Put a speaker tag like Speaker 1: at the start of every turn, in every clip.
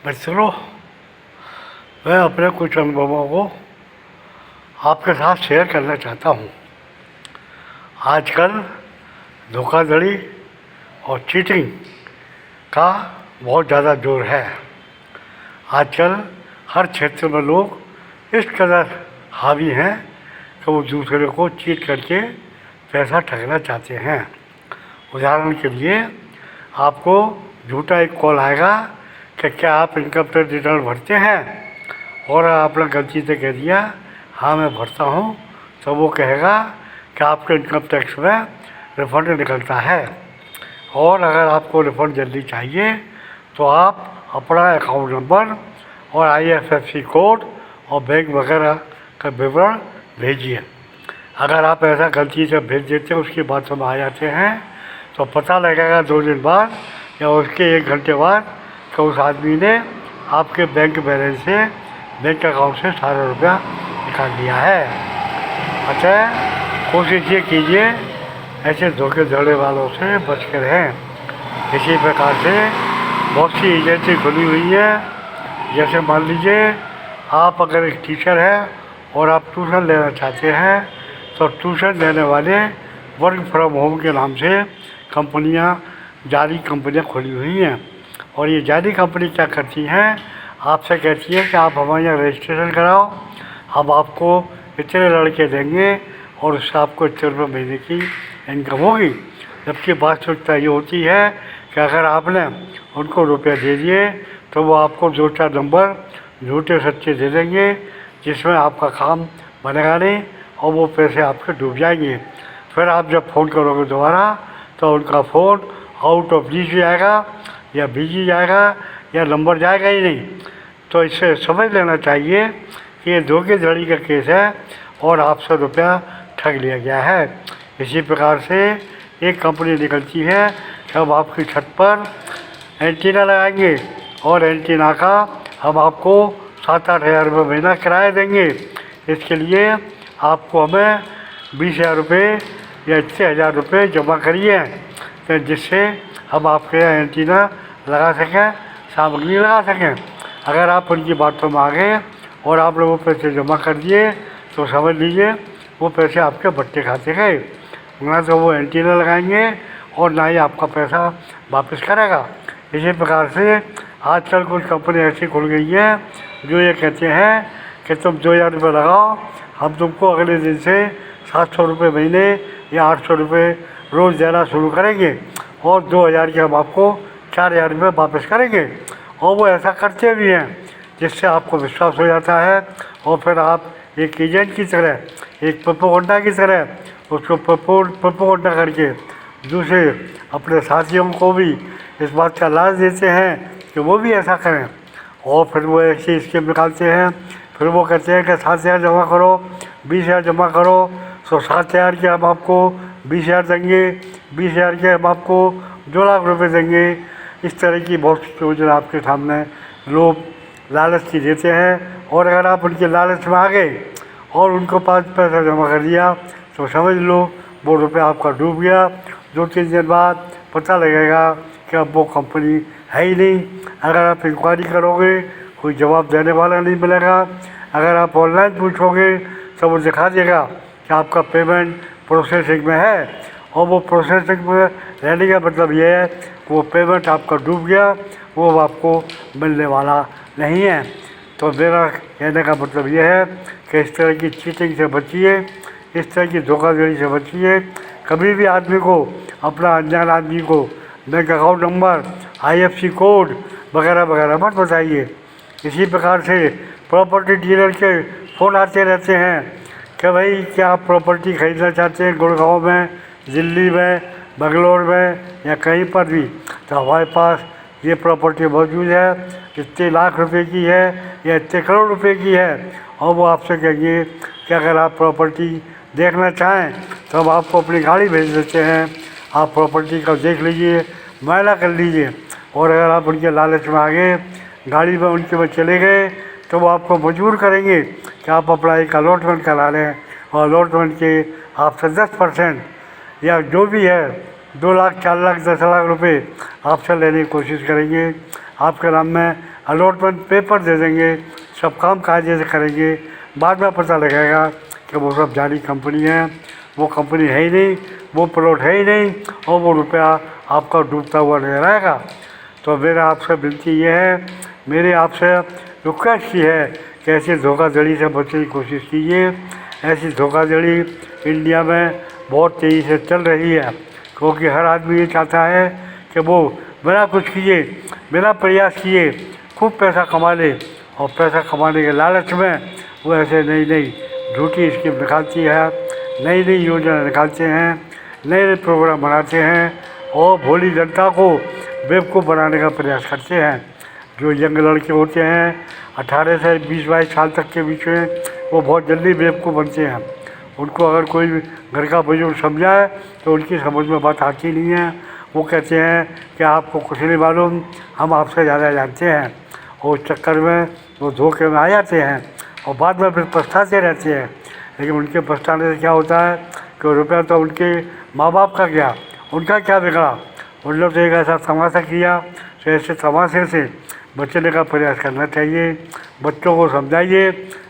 Speaker 1: मित्रों, मैं अपने कुछ अनुभवों को आपके साथ शेयर करना चाहता हूँ। आजकल धोखाधड़ी और चीटिंग का बहुत ज़्यादा जोर है। आजकल हर क्षेत्र में लोग इस कदर हावी हैं कि वो दूसरे को चीट करके पैसा ठगना चाहते हैं। उदाहरण के लिए आपको झूठा एक कॉल आएगा कि क्या आप इनकम टैक्स रिटर्न भरते हैं, और आपने गलती से कह दिया हाँ मैं भरता हूँ, तो वो कहेगा कि आपके इनकम टैक्स में रिफ़ंड निकलता है। और अगर आपको रिफ़ंड जल्दी चाहिए तो आप अपना अकाउंट नंबर और IFSC कोड और बैंक वगैरह का विवरण भेजिए। अगर आप ऐसा गलती से भेज देते हैं, उसकी बात में आ जाते हैं, तो पता लगेगा 2 दिन बाद या उसके 1 घंटे बाद कि उस आदमी ने आपके बैंक बैलेंस से, बैंक अकाउंट से सारा रुपया निकाल लिया है। अतः कोशिश ये कीजिए ऐसे धोखाधड़ी वालों से बच कर रहें। इसी प्रकार से बहुत सी एजेंसी खुली हुई है। जैसे मान लीजिए आप अगर एक टीचर हैं और आप ट्यूशन लेना चाहते हैं, तो ट्यूशन देने वाले वर्क फ्रॉम होम के नाम से कंपनियां, जाली कंपनियां खुली हुई हैं। और ये जाली कंपनी क्या करती हैं, आपसे कहती है कि आप हमारे यहाँ रजिस्ट्रेशन कराओ, हम आपको इतने लड़के देंगे और उससे आपको इतने रुपये महीने की इनकम होगी। जबकि वास्तविकता ये होती है कि अगर आपने उनको रुपये दे दिए तो वो आपको 2-4 नंबर झूठे सच्चे दे देंगे, जिसमें आपका काम बनेगा नहीं और वो पैसे आपके डूब जाएंगे। फिर आप जब फ़ोन करोगे दोबारा तो उनका फ़ोन आउट ऑफ रीच जाएगा या बिजी जाएगा या नंबर जाएगा ही नहीं। तो इससे समझ लेना चाहिए कि ये धोखाधड़ी का केस है और आपसे रुपया ठग लिया गया है। इसी प्रकार से एक कंपनी निकलती है कि हम आपकी छत पर एंटीना लगाएंगे और एंटीना का हम आपको 7-8 हज़ार रुपये महीना किराया देंगे। इसके लिए आपको हमें 20,000 रुपये या इतने हज़ार रुपये जमा करिए, तो जिससे हम आपके यहाँ एंटीना लगा सकें, सामग्री लगा सकें। अगर आप उनकी बातों में आ गए और आपने वो पैसे जमा कर दिए तो समझ लीजिए वो पैसे आपके बट्टे खाते गए। ना तो वो एंटीना लगाएंगे और ना ही आपका पैसा वापस करेगा। इसी प्रकार से आजकल कुछ कंपनी ऐसी खुल गई हैं जो ये कहते हैं कि तुम 2,000 रुपये लगाओ, हम तुमको अगले दिन से 700 रुपये महीने या 800 रुपये रोज़ देना शुरू करेंगे और 2,000 के हम आपको 4,000 रुपये वापस करेंगे। और वो ऐसा करते भी हैं जिससे आपको विश्वास हो जाता है और फिर आप एक एजेंट की तरह, एक प्रोपेगेंडा की तरह उसको प्रोपेगेंडा करके दूसरे अपने साथियों को भी इस बात का लालच देते हैं कि वो भी ऐसा करें। और फिर वो ऐसी स्कीम निकालते हैं। फिर वो कहते हैं कि 7,000 जमा करो, 20,000 जमा करो, तो 7,000 के हम आपको 20,000 देंगे, 20,000 के हम आपको 2 लाख रुपये देंगे। इस तरह की बहुत सी योजना आपके सामने लोग लालच की देते हैं। और अगर आप उनके लालच में आ गए और उनको 5 पैसा जमा कर दिया तो समझ लो वो रुपया आपका डूब गया। 2-3 दिन बाद पता लगेगा कि अब वो कंपनी है ही नहीं। अगर आप इंक्वायरी करोगे कोई जवाब देने वाला नहीं मिलेगा। अगर आप ऑनलाइन पूछोगे तो वो दिखा देगा कि आपका पेमेंट प्रोसेसिंग में है, और वो प्रोसेसिंग में रहने का मतलब ये है कि वो पेमेंट आपका डूब गया, वो आपको मिलने वाला नहीं है। तो मेरा कहने का मतलब ये है कि इस तरह की चीटिंग से बचिए, इस तरह की धोखाधड़ी से बचिए। कभी भी आदमी को, अपना अनजान आदमी को bank account number, IFSC code वगैरह वगैरह मत बताइए। इसी प्रकार से प्रॉपर्टी डीलर के फ़ोन आते रहते हैं कि भाई क्या आप प्रॉपर्टी ख़रीदना चाहते हैं गुड़गांव में, दिल्ली में, बेंगलोर में या कहीं पर भी, तो हमारे पास ये प्रॉपर्टी मौजूद है, इतने लाख रुपए की है या इतने करोड़ रुपए की है। और वो आपसे कहेंगे कि अगर आप प्रॉपर्टी देखना चाहें तो हम आपको अपनी गाड़ी भेज देते हैं, आप प्रॉपर्टी का देख लीजिए, मुआयना कर लीजिए। और अगर आप उनके लालच में आ गए, गाड़ी में उनके में चले गए, तो वो आपको मजबूर करेंगे कि आप अपना एक अलॉटमेंट करा लें, और अलॉटमेंट के आपसे 10% या जो भी है 2 लाख, 4 लाख, 10 लाख रुपए आपसे लेने की कोशिश करेंगे। आपके नाम में अलॉटमेंट पेपर दे देंगे, सब काम कायदे से करेंगे। बाद में पता लगेगा कि वो सब जाली कंपनी है, वो कंपनी है ही नहीं, वो प्लॉट है ही नहीं, और वो रुपया आपका डूबता हुआ नजर आएगा। तो मेरा आपसे विनती ये है, मेरे आपसे रिक्वेस्ट ये है कि ऐसी धोखाधड़ी से बचने की कोशिश कीजिए। ऐसी धोखाधड़ी इंडिया में बहुत तेज़ी से चल रही है, क्योंकि हर आदमी ये चाहता है कि वो बिना कुछ किए, बिना प्रयास किए खूब पैसा कमा ले, और पैसा कमाने के लालच में वो ऐसे नई नई झूठी स्कीम निकालती है, नई नई योजना निकालते हैं, नए नए प्रोग्राम बनाते हैं, और भोली जनता को बेवकूफ़ बनाने का प्रयास करते हैं। जो यंग लड़के होते हैं 18 से 20-22 साल तक के बीच में, वो बहुत जल्दी बेवकूफ़ बनते हैं। उनको अगर कोई घर का बुजुर्ग समझाए तो उनकी समझ में बात आती नहीं है। वो कहते हैं कि आपको कुछ नहीं मालूम, हम आपसे ज़्यादा जानते हैं, और उस चक्कर में वो धोखे में आ जाते हैं और बाद में फिर पछताते रहते हैं। लेकिन उनके पछताने से क्या होता है कि रुपया तो उनके माँ बाप का गया, उनका क्या बिगड़ा। उन लोग तो एक ऐसा तमाशा किया, तो ऐसे तमाशे से बचने का प्रयास करना चाहिए। बच्चों को समझाइए,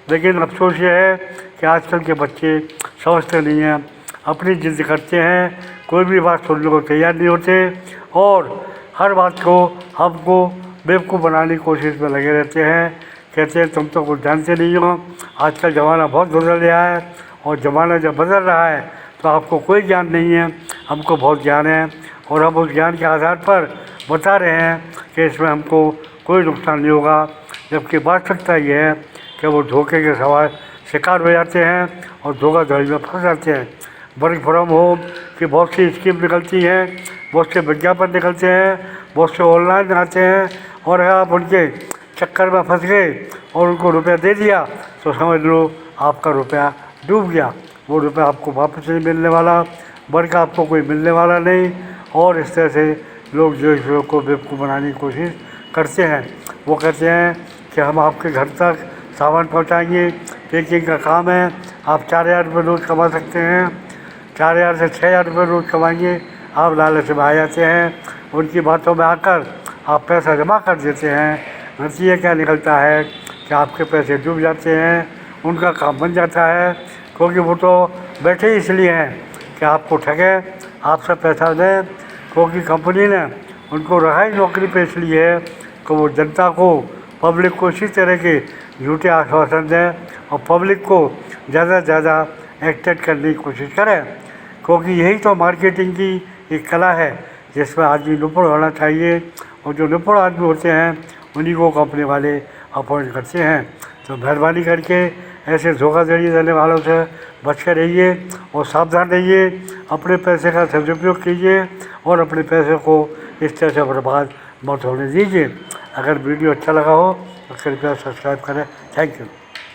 Speaker 1: लेकिन अफसोस ये है कि आजकल के बच्चे समझते नहीं हैं, अपनी जिद करते हैं, कोई भी बात सुनने को तैयार नहीं होते, और हर बात को हमको बेवकूफ़ बनाने की कोशिश में लगे रहते हैं। कहते हैं तुम तो कुछ जानते नहीं हो, आजकल ज़माना बहुत बदल गया है, और ज़माना जब बदल रहा है तो आपको कोई ज्ञान नहीं है, हमको बहुत ज्ञान है, और हम उस ज्ञान के आधार पर बता रहे हैं कि इसमें हमको कोई नुकसान नहीं होगा। जबकि वास्तविकता ये है कि वो धोखे के सवाल शिकार हो जाते हैं और धोखाधड़ी में फंस जाते हैं। वर्क फ्रॉम होम की बहुत सी स्कीम निकलती हैं, बहुत से विज्ञापन निकलते हैं, बहुत से ऑनलाइन आते हैं, और अगर आप उनके चक्कर में फंस गए और उनको रुपया दे दिया तो समझ लो आपका रुपया डूब गया। वो रुपया आपको वापस नहीं मिलने वाला, वर्क आपको कोई मिलने वाला नहीं। और इस तरह से लोग जो इस लोग को बेवकूफ़ बनाने की कोशिश करते हैं। वो कहते हैं कि हम आपके घर तक सामान पहुंचाएंगे, पैकिंग का काम है, आप 4,000 रुपये रोज़ कमा सकते हैं, 4,000 से 6,000 रुपये रोज़ कमाएंगे। आप लालच में आ जाते हैं, उनकी बातों में आकर आप पैसा जमा कर देते हैं। नतीजा क्या निकलता है कि आपके पैसे डूब जाते हैं, उनका काम बन जाता है, क्योंकि वो तो बैठे इसलिए हैं कि आपको ठगे, आपसे पैसा दें, क्योंकि कंपनी ने उनको रखा ही नौकरी पे इसलिए है कि वो जनता को, पब्लिक को इसी तरह के झूठे आश्वासन दें और पब्लिक को ज़्यादा से ज़्यादा एक्टेड करने की कोशिश करें। क्योंकि यही तो मार्केटिंग की एक कला है जिसमें आदमी निपुण होना चाहिए, और जो निपुण आदमी होते हैं उन्हीं को कंपनी वाले अपॉइंट करते हैं। तो मेहरबानी करके ऐसे धोखाधड़ी देने वालों से बच कर रहिए और सावधान रहिए, अपने पैसे का सदुपयोग कीजिए और अपने पैसे को इस तरह से बर्बाद मत होने दीजिए। अगर वीडियो अच्छा लगा हो तो कृपया सब्सक्राइब करें। Thank you.